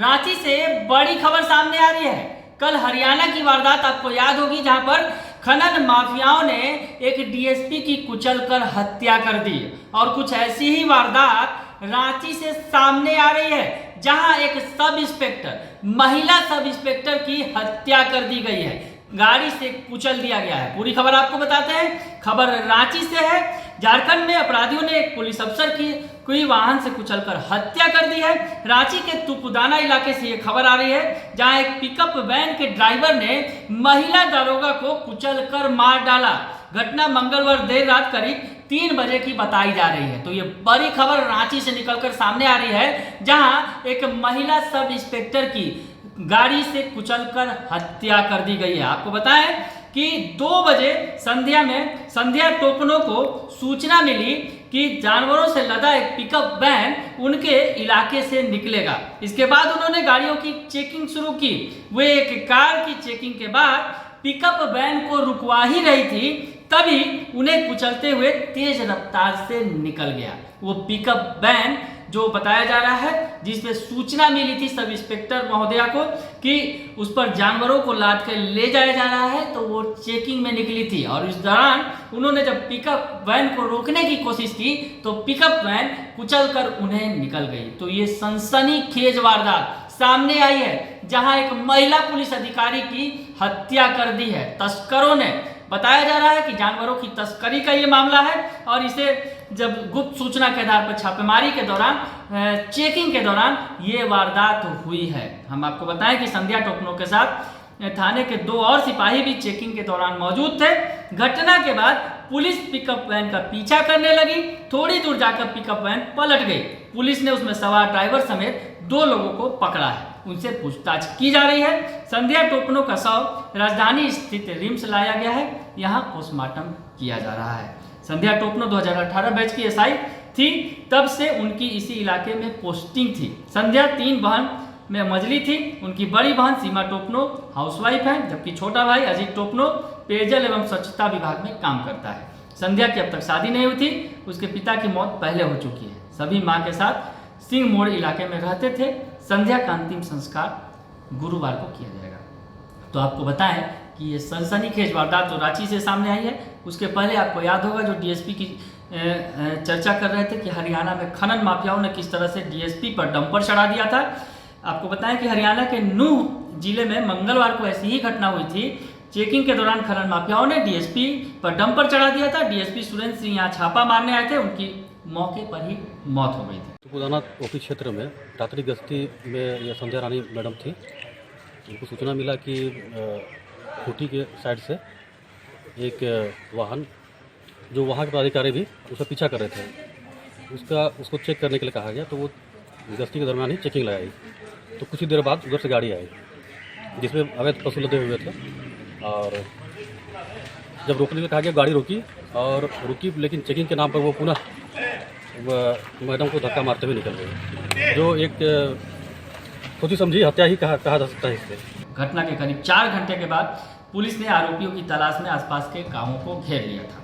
रांची से बड़ी खबर सामने आ रही है। कल हरियाणा की वारदात आपको याद होगी, जहां पर खनन माफियाओं ने एक डीएसपी की कुचलकर हत्या कर दी और कुछ ऐसी ही वारदात रांची से सामने आ रही है, जहां एक सब इंस्पेक्टर, महिला सब इंस्पेक्टर की हत्या कर दी गई है, गाड़ी से कुचल दिया गया है। पूरी खबर आपको बताते हैं। खबर रांची से है। झारखंड में अपराधियों ने एक पुलिस अफसर की कोई वाहन से कुचलकर हत्या कर दी है। रांची के तुपुदाना इलाके से यह खबर आ रही है, जहां एक पिकअप वैन के ड्राइवर ने महिला दरोगा को कुचलकर मार डाला। घटना मंगलवार देर रात करीब 3 बजे की बताई जा रही है। तो ये बड़ी खबर रांची से निकलकर सामने आ रही है, जहां एक महिला सब इंस्पेक्टर की गाड़ी से कुचलकर हत्या कर दी गई है। आपको बताएं कि 2 बजे संध्या टोपनो को सूचना मिली कि जानवरों से लदा एक पिकअप वैन उनके इलाके से निकलेगा। इसके बाद उन्होंने गाड़ियों की चेकिंग शुरू की। वे एक कार की चेकिंग के बाद पिकअप वैन को रुकवा ही रही थी, तभी उन्हें कुचलते हुए तेज रफ्तार से निकल गया। वो पिकअप वैन जो बताया जा रहा है, जिसमें सूचना मिली थी सब इंस्पेक्टर महोदया को कि उस पर जानवरों को लाद कर ले जाया जा रहा है, तो वो चेकिंग में निकली थी। और इस दौरान उन्होंने जब पिकअप वैन को रोकने की कोशिश की तो पिकअप वैन कुचलकर उन्हें निकल गई। तो ये सनसनीखेज वारदात सामने आई है, जहां एक महिला पुलिस अधिकारी की हत्या कर दी है तस्करों ने। बताया जा रहा है कि जानवरों की तस्करी का ये मामला है और इसे जब गुप्त सूचना के आधार पर छापेमारी के दौरान, चेकिंग के दौरान ये वारदात हुई है। हम आपको बताएं कि संध्या टोपनो के साथ थाने के 2 और सिपाही भी चेकिंग के दौरान मौजूद थे। घटना के बाद पुलिस पिकअप वैन का पीछा करने लगी। थोड़ी दूर जाकर पिकअप वैन पलट गई। पुलिस ने उसमें सवार ड्राइवर समेत 2 लोगों को पकड़ा है, उनसे पूछताछ की जा रही है। संध्या टोपनो का शव राजधानी स्थित रिम्स लाया गया है, यहाँ पोस्टमार्टम किया जा रहा है। संध्या टोपनो 2018 बैच की एसआई थी, तब से उनकी इसी इलाके में पोस्टिंग थी। संध्या 3 बहन में मझली थी। उनकी बड़ी बहन सीमा टोपनो हाउसवाइफ है, जबकि छोटा भाई अजीत टोपनो पेयजल एवं स्वच्छता विभाग में काम करता है। संध्या की अब तक शादी नहीं हुई थी। उसके पिता की मौत पहले हो चुकी है। सभी मां के साथ सिंह मोड़ इलाके में रहते थे। संध्या का अंतिम संस्कार गुरुवार को किया जाएगा। तो आपको बताएं कि ये सनसनीखेज वारदात जो रांची से सामने आई है, उसके पहले आपको याद होगा जो डीएसपी की चर्चा कर रहे थे कि हरियाणा में खनन माफियाओं ने किस तरह से डीएसपी पर डंपर चढ़ा दिया था। आपको बताएं कि हरियाणा के नूह जिले में मंगलवार को ऐसी ही घटना हुई थी। चेकिंग के दौरान खनन माफियाओं ने डीएसपी पर डंपर चढ़ा दिया था। डीएसपी सुरेंद्र सिंह यहाँ छापा मारने आए थे, उनकी मौके पर ही मौत हो गई थी। तुपुदाना ऑफिस क्षेत्र में रात्रि गश्ती में यह संध्या रानी मैडम थी। उनको सूचना मिला कि खूंटी के साइड से एक वाहन, जो वहाँ के पदाधिकारी भी उसका पीछा कर रहे थे, उसको चेक करने के लिए कहा गया। तो वो गश्ती के दरमियान ही चेकिंग लगाई। तो कुछ ही देर बाद उधर से गाड़ी आई जिसमें अवैध पशु लदे हुए थे, और जब रोकने के लिए कहा गया गाड़ी रुकी, लेकिन चेकिंग के नाम पर वो पुनः मैडम को धक्का मारते हुए निकल गई, जो एक सोची समझी हत्या ही कहा जा सकता है इससे। घटना के करीब 4 घंटे के बाद पुलिस ने आरोपियों की तलाश में आसपास के गांवों को घेर लिया था।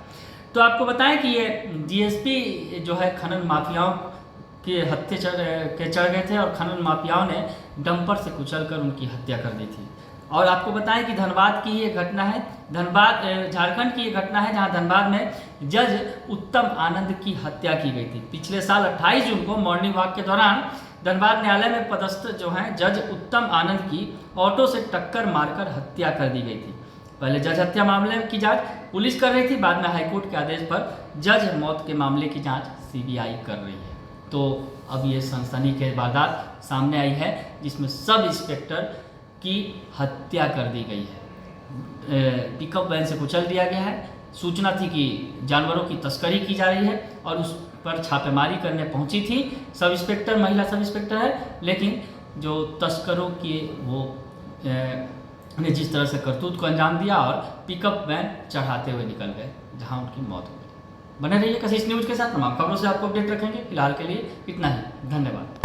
तो आपको बताएं कि ये डीएसपी जो है खनन माफियाओं के हत्या चढ़ गए थे और खनन माफियाओं ने डंपर से कुचलकर उनकी हत्या कर दी थी। और आपको बताएं कि धनबाद की ये घटना है, झारखंड की ये घटना है, जहां धनबाद में जज उत्तम आनंद की हत्या की गई थी। पिछले साल 28 जून को मॉर्निंग वॉक के दौरान धनबाद न्यायालय में पदस्थ जो हैं जज उत्तम आनंद की ऑटो से टक्कर मारकर हत्या कर दी गई थी। पहले जज हत्या मामले की जांच पुलिस कर रही थी, बाद में हाईकोर्ट के आदेश पर जज मौत के मामले की जांच सीबीआई कर रही है। तो अब ये सनसनीखेज वारदात सामने आई है, जिसमें सब इंस्पेक्टर की हत्या कर दी गई है। पिकअप वैन से कुचल दिया गया है। सूचना थी कि जानवरों की तस्करी की जा रही है और उस पर छापेमारी करने पहुंची थी सब इंस्पेक्टर, महिला सब इंस्पेक्टर है, लेकिन जो तस्करों की वो ने जिस तरह से करतूत को अंजाम दिया और पिकअप वैन चढ़ाते हुए निकल गए, जहां उनकी मौत हो गई। बने रहिए कशिश न्यूज़ के साथ। तमाम खबरों से आपको अपडेट रखेंगे। फिलहाल के लिए इतना ही। धन्यवाद।